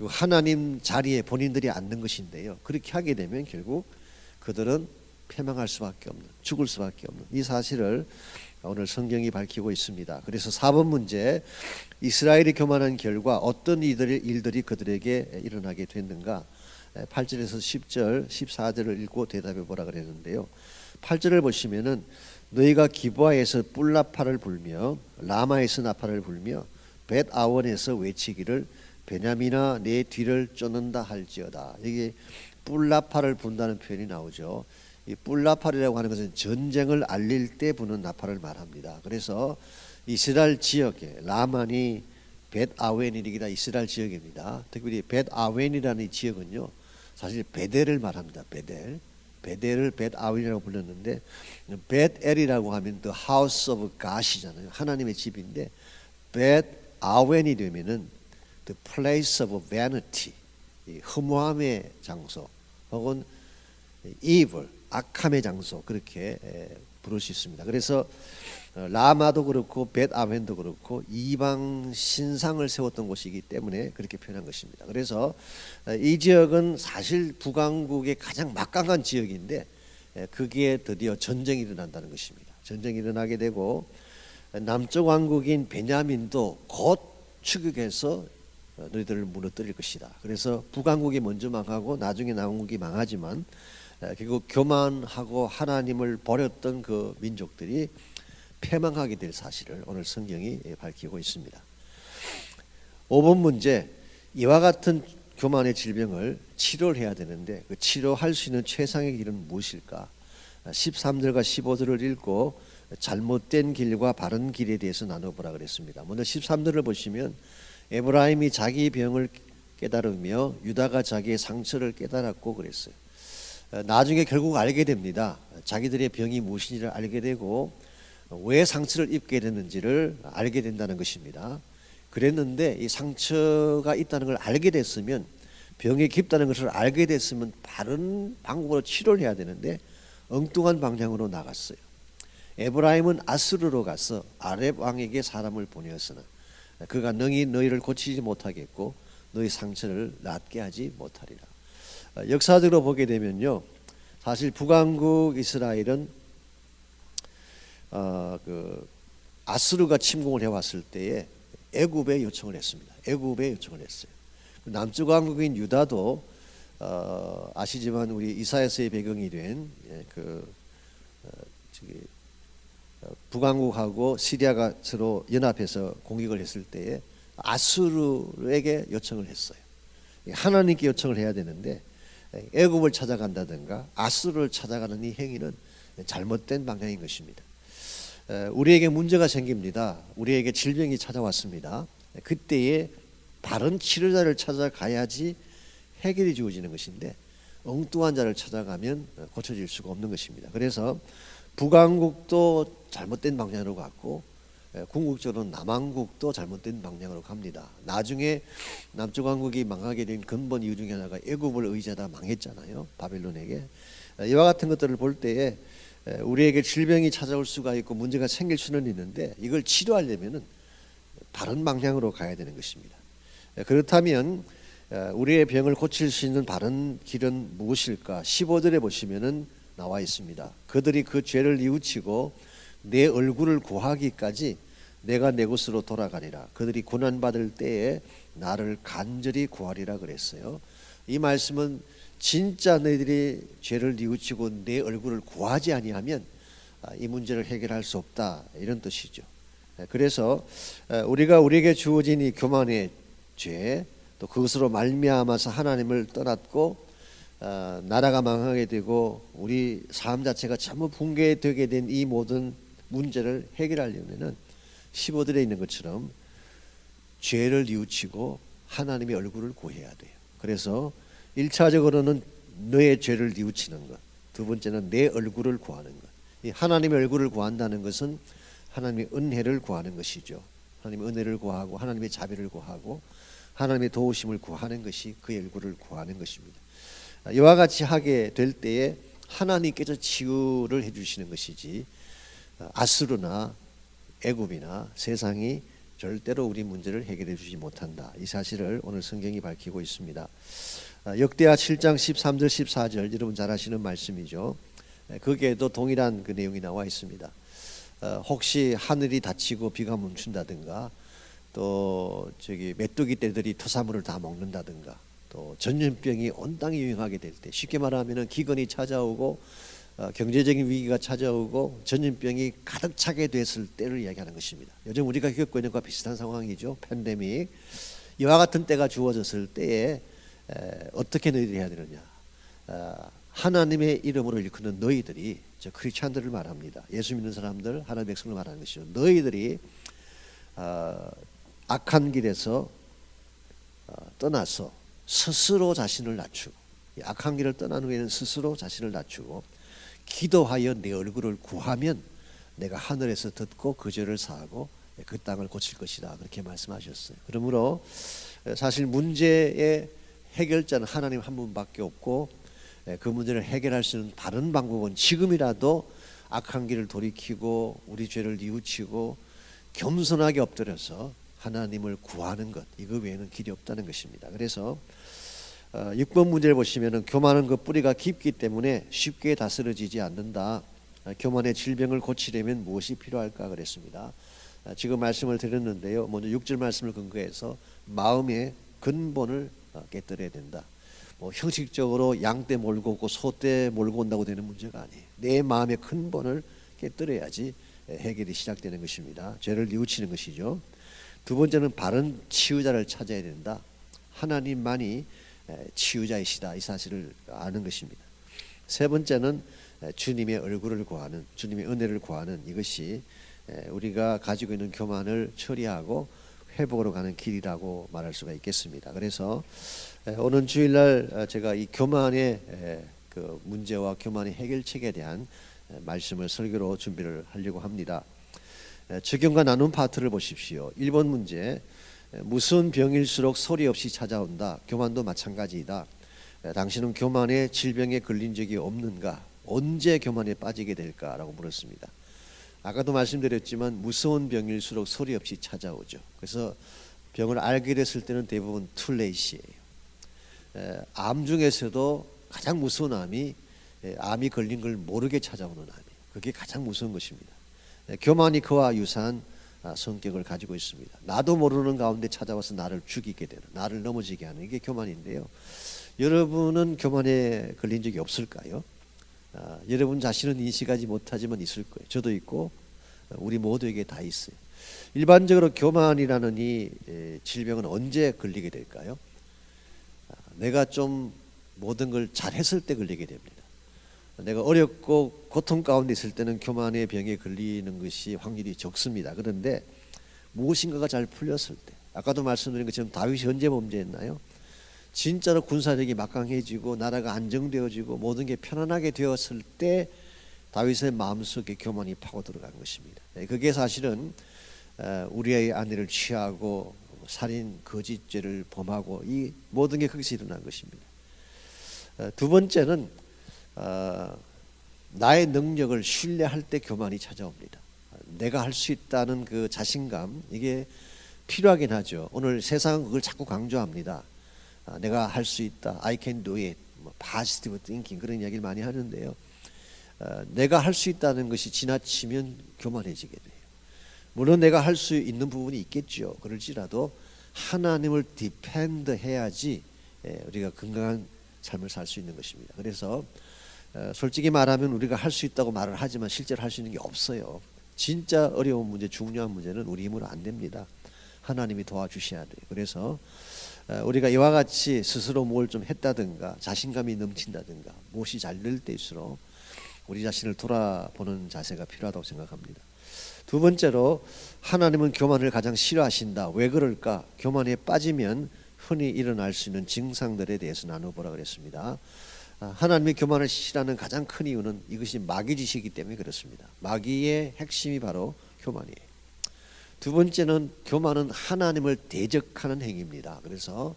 하나님 자리에 본인들이 앉는 것인데요. 그렇게 하게 되면 결국 그들은 패망할 수밖에 없는, 죽을 수밖에 없는 이 사실을 오늘 성경이 밝히고 있습니다. 그래서 4번 문제, 이스라엘이 교만한 결과 어떤 일들이 그들에게 일어나게 됐는가? 8절에서 10절, 14절을 읽고 대답해 보라 그랬는데요. 8절을 보시면은 너희가 기브아에서 뿔나팔을 불며 라마에서 나팔을 불며 벳 아원에서 외치기를 베냐민아 내 뒤를 쫓는다 할지어다. 여기 뿔나팔을 분다는 표현이 나오죠. 이 뿔나팔이라고 하는 것은 전쟁을 알릴 때 부는 나팔을 말합니다. 그래서 이스라엘 지역에 라만이 벳 아웬이다 이스라엘 지역입니다. 특별히 벳 아웬이라는 이 지역은요, 사실 베델을 말합니다. 베델을 벳 아웬이라고 불렀는데, 벳엘이라고 하면 the house of God이잖아요. 하나님의 집인데, 벳 아웬이 되면은 the place of vanity, 허무함의 장소 혹은 evil, 악함의 장소, 그렇게 부를 수 있습니다. 그래서 라마도 그렇고 벳 아웬도 그렇고 이방 신상을 세웠던 곳이기 때문에 그렇게 표현한 것입니다. 그래서 이 지역은 사실 북왕국의 가장 막강한 지역인데 거기에 드디어 전쟁이 일어난다는 것입니다. 전쟁이 일어나게 되고 남쪽 왕국인 베냐민도 곧 추격해서 너희들을 무너뜨릴 것이다. 그래서 북왕국이 먼저 망하고 나중에 남왕국이 망하지만 결국 교만하고 하나님을 버렸던 그 민족들이 패망하게 될 사실을 오늘 성경이 밝히고 있습니다. 5번 문제, 이와 같은 교만의 질병을 치료를 해야 되는데 그 치료할 수 있는 최상의 길은 무엇일까? 13절과 15절을 읽고 잘못된 길과 바른 길에 대해서 나눠보라 그랬습니다. 먼저 13절을 보시면 에브라임이 자기 병을 깨달으며 유다가 자기의 상처를 깨달았고 그랬어요. 나중에 결국 알게 됩니다. 자기들의 병이 무엇인지를 알게 되고 왜 상처를 입게 됐는지를 알게 된다는 것입니다. 그랬는데 이 상처가 있다는 걸 알게 됐으면, 병이 깊다는 것을 알게 됐으면 바른 방법으로 치료를 해야 되는데 엉뚱한 방향으로 나갔어요. 에브라임은 아수르로 가서 아렙 왕에게 사람을 보내었으나 그가 능히 너희를 고치지 못하겠고 너희 상처를 낫게 하지 못하리라. 역사적으로 보게 되면요, 사실 북왕국 이스라엘은 아수르가 침공을 해왔을 때에 애굽에 요청을 했습니다. 애굽에 요청을 했어요. 남쪽 왕국인 유다도 아시지만 우리 이사야서의 배경이 된 북왕국하고 시리아가 서로 연합해서 공격을 했을 때에 아수르에게 요청을 했어요. 하나님께 요청을 해야 되는데 애굽을 찾아간다든가 아수르를 찾아가는 이 행위는 잘못된 방향인 것입니다. 우리에게 문제가 생깁니다. 우리에게 질병이 찾아왔습니다. 그때에 바른 치료자를 찾아가야지 해결이 주어지는 것인데 엉뚱한 자를 찾아가면 고쳐질 수가 없는 것입니다. 그래서 북왕국도 잘못된 방향으로 갔고 궁극적으로 남왕국도 잘못된 방향으로 갑니다. 나중에 남쪽 왕국이 망하게 된 근본 이유 중에 하나가 애굽을 의지하다 망했잖아요. 바벨론에게. 이와 같은 것들을 볼 때에 우리에게 질병이 찾아올 수가 있고 문제가 생길 수는 있는데 이걸 치료하려면은 바른 방향으로 가야 되는 것입니다. 그렇다면 우리의 병을 고칠 수 있는 바른 길은 무엇일까? 15절에 보시면은 나와 있습니다. 그들이 그 죄를 뉘우치고 내 얼굴을 구하기까지 내가 내 곳으로 돌아가리라. 그들이 고난받을 때에 나를 간절히 구하리라 그랬어요. 이 말씀은 진짜 너희들이 죄를 뉘우치고 내 얼굴을 구하지 아니하면 이 문제를 해결할 수 없다, 이런 뜻이죠. 그래서 우리가 우리에게 주어진 이 교만의 죄, 또 그것으로 말미암아서 하나님을 떠났고 나라가 망하게 되고 우리 삶 자체가 전부 붕괴되게 된 이 모든 문제를 해결하려면은 15절에 있는 것처럼 죄를 뉘우치고 하나님의 얼굴을 구해야 돼요. 그래서 1차적으로는 너의 죄를 뉘우치는 것, 두 번째는 내 얼굴을 구하는 것. 이 하나님의 얼굴을 구한다는 것은 하나님의 은혜를 구하는 것이죠. 하나님의 은혜를 구하고 하나님의 자비를 구하고 하나님의 도우심을 구하는 것이 그의 얼굴을 구하는 것입니다. 이와 같이 하게 될 때에 하나님께서 치유를 해주시는 것이지 아수르나 애굽이나 세상이 절대로 우리 문제를 해결해 주지 못한다. 이 사실을 오늘 성경이 밝히고 있습니다. 역대하 7장 13절 14절 여러분 잘 아시는 말씀이죠. 거기에도 동일한 그 내용이 나와 있습니다. 혹시 하늘이 닫히고 비가 멈춘다든가 또 메뚜기 떼들이 토사물을 다 먹는다든가 또 전염병이 온 땅에 유행하게 될 때, 쉽게 말하면 기근이 찾아오고 경제적인 위기가 찾아오고 전염병이 가득 차게 됐을 때를 이야기하는 것입니다. 요즘 우리가 겪고 있는 것과 비슷한 상황이죠. 팬데믹. 이와 같은 때가 주어졌을 때에 어떻게 너희들이 해야 되느냐. 하나님의 이름으로 일컫는 너희들이, 저 크리스찬들을 말합니다. 예수 믿는 사람들, 하나님의 백성을 말하는 것이죠. 너희들이 악한 길에서 떠나서 스스로 자신을 낮추고, 악한 길을 떠난 후에는 스스로 자신을 낮추고 기도하여 내 얼굴을 구하면 내가 하늘에서 듣고 그 죄를 사하고 그 땅을 고칠 것이다, 그렇게 말씀하셨어요. 그러므로 사실 문제의 해결자는 하나님 한 분밖에 없고 그 문제를 해결할 수 있는 다른 방법은 지금이라도 악한 길을 돌이키고 우리 죄를 뉘우치고 겸손하게 엎드려서 하나님을 구하는 것, 이거 외에는 길이 없다는 것입니다. 그래서 6번 문제를 보시면 교만은 그 뿌리가 깊기 때문에 쉽게 다스려지지 않는다. 교만의 질병을 고치려면 무엇이 필요할까 그랬습니다. 지금 말씀을 드렸는데요, 먼저 6절 말씀을 근거해서 마음의 근본을 깨뜨려야 된다. 형식적으로 양떼 몰고 오고 소떼 몰고 온다고 되는 문제가 아니에요. 내 마음의 근본을 깨뜨려야지 해결이 시작되는 것입니다. 죄를 뉘우치는 것이죠. 두 번째는 바른 치유자를 찾아야 된다. 하나님만이 치유자이시다, 이 사실을 아는 것입니다. 세 번째는 주님의 얼굴을 구하는, 주님의 은혜를 구하는 이것이 우리가 가지고 있는 교만을 처리하고 회복으로 가는 길이라고 말할 수가 있겠습니다. 그래서 오는 주일날 제가 이 교만의 그 문제와 교만의 해결책에 대한 말씀을 설교로 준비를 하려고 합니다. 적용과 나눈 파트를 보십시오. 1번 문제, 무슨 병일수록 소리 없이 찾아온다. 교만도 마찬가지이다. 당신은 교만의 질병에 걸린 적이 없는가? 언제 교만에 빠지게 될까라고 물었습니다. 아까도 말씀드렸지만 무서운 병일수록 소리 없이 찾아오죠. 그래서 병을 알게 됐을 때는 대부분 투레이시예요. 암 중에서도 가장 무서운 암이 암이 걸린 걸 모르게 찾아오는 암이에요. 그게 가장 무서운 것입니다. 교만이 그와 유사한 성격을 가지고 있습니다. 나도 모르는 가운데 찾아와서 나를 죽이게 되는, 나를 넘어지게 하는 이게 교만인데요. 여러분은 교만에 걸린 적이 없을까요? 여러분 자신은 인식하지 못하지만 있을 거예요. 저도 있고 우리 모두에게 다 있어요. 일반적으로 교만이라는 이 질병은 언제 걸리게 될까요? 내가 좀 모든 걸 잘했을 때 걸리게 됩니다. 내가 어렵고 고통 가운데 있을 때는 교만의 병에 걸리는 것이 확률이 적습니다. 그런데 무엇인가가 잘 풀렸을 때, 아까도 말씀드린 것처럼 다윗이 언제 범죄했나요? 진짜로 군사력이 막강해지고 나라가 안정되어지고 모든 게 편안하게 되었을 때 다윗의 마음속에 교만이 파고 들어간 것입니다. 그게 사실은 우리의 아내를 취하고 살인, 거짓죄를 범하고 이 모든 게 거기서 일어난 것입니다. 두 번째는 나의 능력을 신뢰할 때 교만이 찾아옵니다. 내가 할 수 있다는 그 자신감, 이게 필요하긴 하죠. 오늘 세상은 그걸 자꾸 강조합니다. 내가 할 수 있다, I can do it, positive thinking 그런 이야기를 많이 하는데요. 내가 할 수 있다는 것이 지나치면 교만해지게 돼요. 물론 내가 할 수 있는 부분이 있겠죠. 그럴지라도 하나님을 디펜드 해야지 우리가 건강한 삶을 살 수 있는 것입니다. 그래서 솔직히 말하면 우리가 할 수 있다고 말을 하지만 실제로 할 수 있는 게 없어요. 진짜 어려운 문제, 중요한 문제는 우리 힘으로 안 됩니다. 하나님이 도와주셔야 돼요. 그래서 우리가 이와 같이 스스로 뭘 좀 했다든가 자신감이 넘친다든가 무엇이 잘 될 때일수록 우리 자신을 돌아보는 자세가 필요하다고 생각합니다. 두 번째로, 하나님은 교만을 가장 싫어하신다. 왜 그럴까? 교만에 빠지면 흔히 일어날 수 있는 증상들에 대해서 나눠보라 그랬습니다. 하나님의 교만을 싫어하는 가장 큰 이유는 이것이 마귀 짓이기 때문에 그렇습니다. 마귀의 핵심이 바로 교만이에요. 두 번째는, 교만은 하나님을 대적하는 행위입니다. 그래서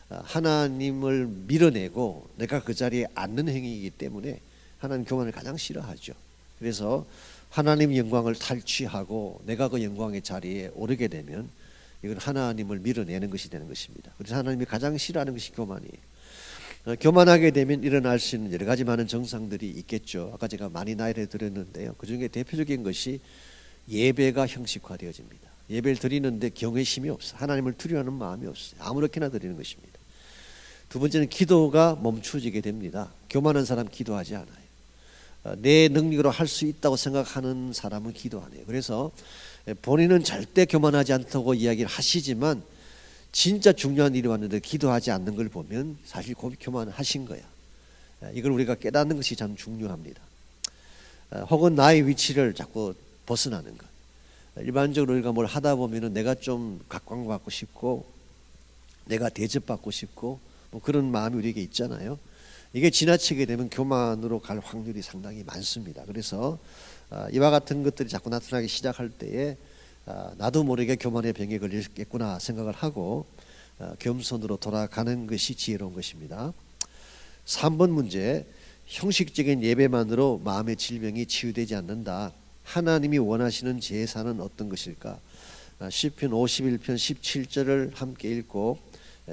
하나님을 밀어내고 내가 그 자리에 앉는 행위이기 때문에 하나님 교만을 가장 싫어하죠. 그래서 하나님 영광을 탈취하고 내가 그 영광의 자리에 오르게 되면 이건 하나님을 밀어내는 것이 되는 것입니다. 그래서 하나님이 가장 싫어하는 것이 교만이에요. 교만하게 되면 일어날 수 있는 여러 가지 많은 정상들이 있겠죠. 아까 제가 많이 나열해 드렸는데요. 그 중에 대표적인 것이 예배가 형식화되어집니다. 예배를 드리는데 경외심이 없어. 하나님을 두려워하는 마음이 없어요. 아무렇게나 드리는 것입니다. 두 번째는 기도가 멈춰지게 됩니다. 교만한 사람 기도하지 않아요. 내 능력으로 할 수 있다고 생각하는 사람은 기도 안 해요. 그래서 본인은 절대 교만하지 않다고 이야기를 하시지만 진짜 중요한 일이 왔는데 기도하지 않는 걸 보면 사실 교만하신 거야. 이걸 우리가 깨닫는 것이 참 중요합니다. 혹은 나의 위치를 자꾸 벗어나는 것. 일반적으로 우리가 뭘 하다 보면은 내가 좀 각광받고 싶고 내가 대접받고 싶고 뭐 그런 마음이 우리에게 있잖아요. 이게 지나치게 되면 교만으로 갈 확률이 상당히 많습니다. 그래서 이와 같은 것들이 자꾸 나타나기 시작할 때에 나도 모르게 교만의 병에 걸리겠구나 생각을 하고 겸손으로 돌아가는 것이 지혜로운 것입니다. 3번 문제, 형식적인 예배만으로 마음의 질병이 치유되지 않는다. 하나님이 원하시는 제사는 어떤 것일까? 시편 51편 17절을 함께 읽고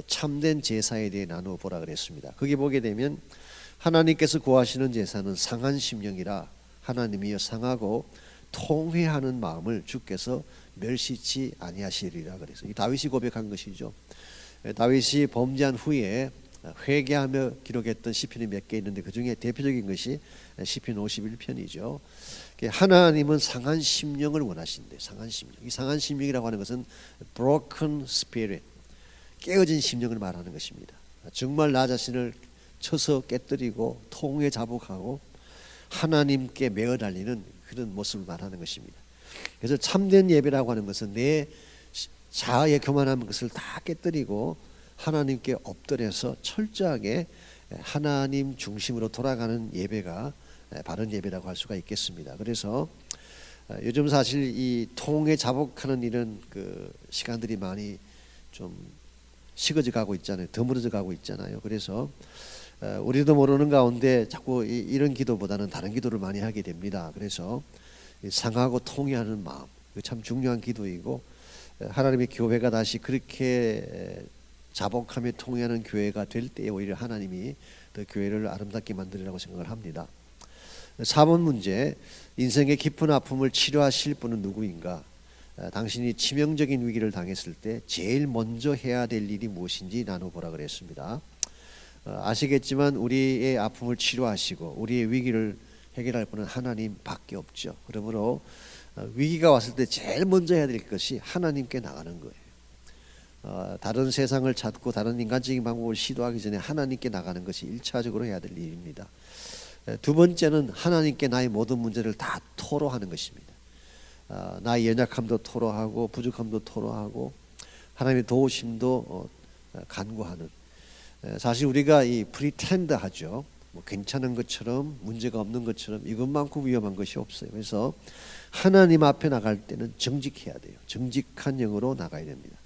참된 제사에 대해 나누어 보라 그랬습니다. 거기 보게 되면 하나님께서 구하시는 제사는 상한 심령이라 하나님이여 상하고 통회하는 마음을 주께서 멸시치 아니하시리라 그래서 이 다윗이 고백한 것이죠. 다윗이 범죄한 후에 회개하며 기록했던 시편이 몇 개 있는데 그 중에 대표적인 것이 시편 51편이죠. 하나님은 상한 심령을 원하신대. 상한 심령. 이 상한 심령이라고 하는 것은 broken spirit, 깨어진 심령을 말하는 것입니다. 정말 나 자신을 쳐서 깨뜨리고 통에 자복하고 하나님께 매어 달리는 그런 모습을 말하는 것입니다. 그래서 참된 예배라고 하는 것은 내 자아의 교만한 것을 다 깨뜨리고 하나님께 엎드려서 철저하게 하나님 중심으로 돌아가는 예배가 바른 예배라고 할 수가 있겠습니다. 그래서 요즘 사실 이 통에 자복하는 이런 그 시간들이 많이 좀 식어져 가고 있잖아요. 드물어져 가고 있잖아요. 그래서 우리도 모르는 가운데 자꾸 이런 기도보다는 다른 기도를 많이 하게 됩니다. 그래서 상하고 통회하는 마음, 참 중요한 기도이고, 하나님의 교회가 다시 그렇게 자복하며 통회하는 교회가 될 때에 오히려 하나님이 더 교회를 아름답게 만들으라고 생각을 합니다. 4번 문제, 인생의 깊은 아픔을 치료하실 분은 누구인가? 당신이 치명적인 위기를 당했을 때 제일 먼저 해야 될 일이 무엇인지 나눠보라 그랬습니다. 아시겠지만 우리의 아픔을 치료하시고 우리의 위기를 해결할 분은 하나님밖에 없죠. 그러므로 위기가 왔을 때 제일 먼저 해야 될 것이 하나님께 나가는 거예요. 다른 세상을 찾고 다른 인간적인 방법을 시도하기 전에 하나님께 나가는 것이 1차적으로 해야 될 일입니다. 두 번째는 하나님께 나의 모든 문제를 다 토로하는 것입니다. 나의 연약함도 토로하고 부족함도 토로하고 하나님의 도우심도 간구하는. 사실 우리가 이 프리텐드 하죠. 뭐 괜찮은 것처럼 문제가 없는 것처럼 이것만큼 위험한 것이 없어요. 그래서 하나님 앞에 나갈 때는 정직해야 돼요. 정직한 영으로 나가야 됩니다.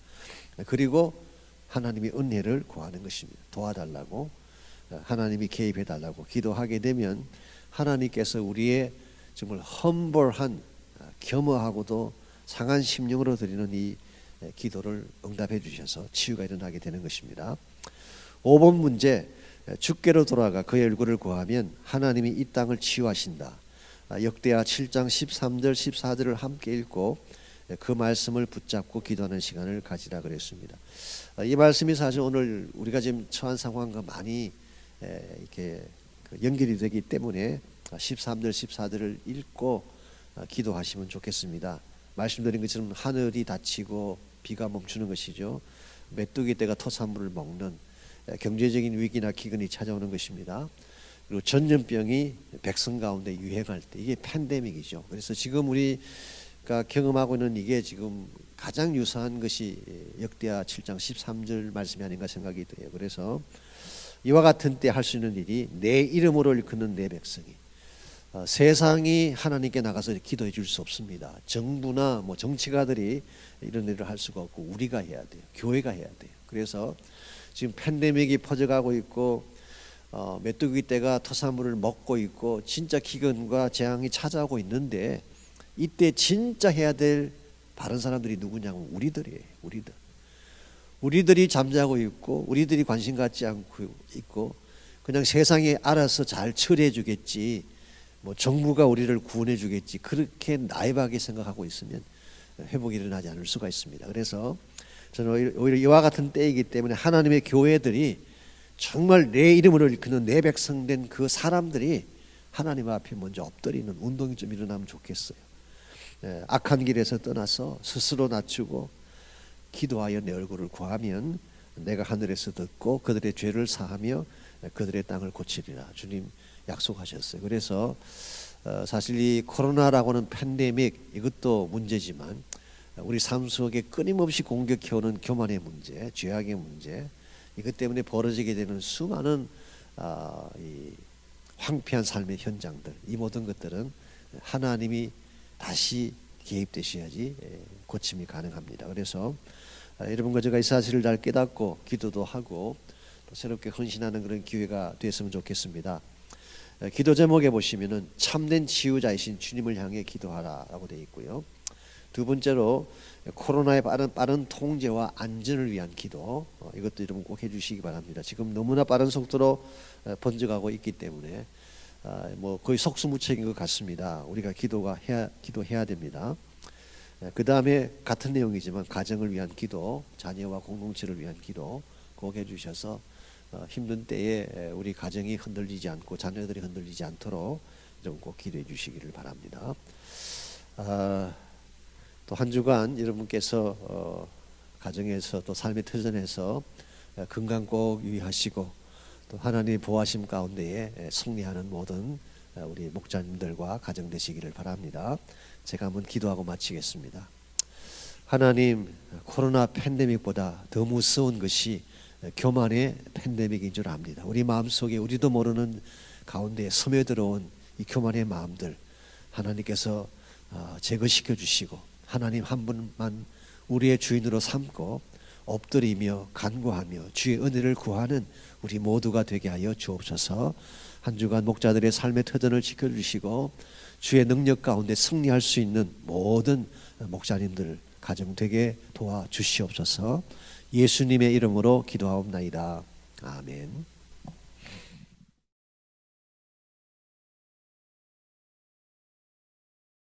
그리고 하나님의 은혜를 구하는 것입니다. 도와달라고, 하나님이 개입해 달라고 기도하게 되면 하나님께서 우리의 정말 험벌한 겸허하고도 상한 심령으로 드리는 이 기도를 응답해 주셔서 치유가 일어나게 되는 것입니다. 5번 문제, 주께로 돌아가 그의 얼굴을 구하면 하나님이 이 땅을 치유하신다. 역대하 7장 13절 14절을 함께 읽고 그 말씀을 붙잡고 기도하는 시간을 가지라 그랬습니다. 이 말씀이 사실 오늘 우리가 지금 처한 상황과 많이 이렇게 연결이 되기 때문에 13절 14절을 읽고 기도하시면 좋겠습니다. 말씀드린 것처럼 하늘이 닫히고 비가 멈추는 것이죠. 메뚜기 떼가 토산물을 먹는 경제적인 위기나 기근이 찾아오는 것입니다. 그리고 전염병이 백성 가운데 유행할 때 이게 팬데믹이죠. 그래서 지금 우리가 경험하고 있는 이게 지금 가장 유사한 것이 역대하 7장 13절 말씀이 아닌가 생각이 돼요. 그래서 이와 같은 때 할 수 있는 일이 내 이름으로 일컫는 내 백성이, 세상이 하나님께 나가서 기도해 줄 수 없습니다. 정부나 뭐 정치가들이 이런 일을 할 수가 없고 우리가 해야 돼요. 교회가 해야 돼요. 그래서 지금 팬데믹이 퍼져가고 있고 메뚜기 떼가 토사물을 먹고 있고 진짜 기근과 재앙이 찾아오고 있는데 이때 진짜 해야 될 바른 사람들이 누구냐면 우리들이에요. 우리들이 잠자고 있고 우리들이 관심 갖지 않고 있고 그냥 세상이 알아서 잘 처리해 주겠지, 뭐 정부가 우리를 구원해 주겠지, 그렇게 나이하게 생각하고 있으면 회복이 일어나지 않을 수가 있습니다. 그래서 저는 오히려 이와 같은 때이기 때문에 하나님의 교회들이 정말 내 이름으로 일컫는 내 백성 된 그 사람들이 하나님 앞에 먼저 엎드리는 운동이 좀 일어나면 좋겠어요. 악한 길에서 떠나서 스스로 낮추고 기도하여 내 얼굴을 구하면 내가 하늘에서 듣고 그들의 죄를 사하며 그들의 땅을 고치리라. 주님 약속하셨어요. 그래서 사실 이 코로나라고는 팬데믹 이것도 문제지만 우리 삶 속에 끊임없이 공격해오는 교만의 문제, 죄악의 문제, 이것 때문에 벌어지게 되는 수많은 이 황폐한 삶의 현장들, 이 모든 것들은 하나님이 다시 개입되셔야지 고침이 가능합니다. 그래서 여러분과 제가 이 사실을 잘 깨닫고 기도도 하고 또 새롭게 헌신하는 그런 기회가 됐으면 좋겠습니다. 기도 제목에 보시면은 참된 치유자이신 주님을 향해 기도하라라고 되어 있고요. 두 번째로 코로나의 빠른 통제와 안전을 위한 기도, 이것도 여러분 꼭 해주시기 바랍니다. 지금 너무나 빠른 속도로 번져가고 있기 때문에 뭐 거의 속수무책인 것 같습니다. 우리가 기도해야 됩니다. 그 다음에 같은 내용이지만 가정을 위한 기도, 자녀와 공동체를 위한 기도 꼭 해주셔서 힘든 때에 우리 가정이 흔들리지 않고 자녀들이 흔들리지 않도록 좀 꼭 기도해 주시기를 바랍니다. 또 한 주간 여러분께서 가정에서 또 삶의 터전에서 건강 꼭 유의하시고 또 하나님의 보호하심 가운데에 승리하는 모든 우리 목자님들과 가정 되시기를 바랍니다. 제가 한번 기도하고 마치겠습니다. 하나님, 코로나 팬데믹보다 더 무서운 것이 교만의 팬데믹인 줄 압니다. 우리 마음속에 우리도 모르는 가운데 스며들어온 이 교만의 마음들 하나님께서 제거시켜 주시고 하나님 한 분만 우리의 주인으로 삼고 엎드리며 간구하며 주의 은혜를 구하는 우리 모두가 되게 하여 주옵소서. 한 주간 목자들의 삶의 터전을 지켜주시고 주의 능력 가운데 승리할 수 있는 모든 목자님들 가정 되게 도와주시옵소서. 예수님의 이름으로 기도하옵나이다. 아멘.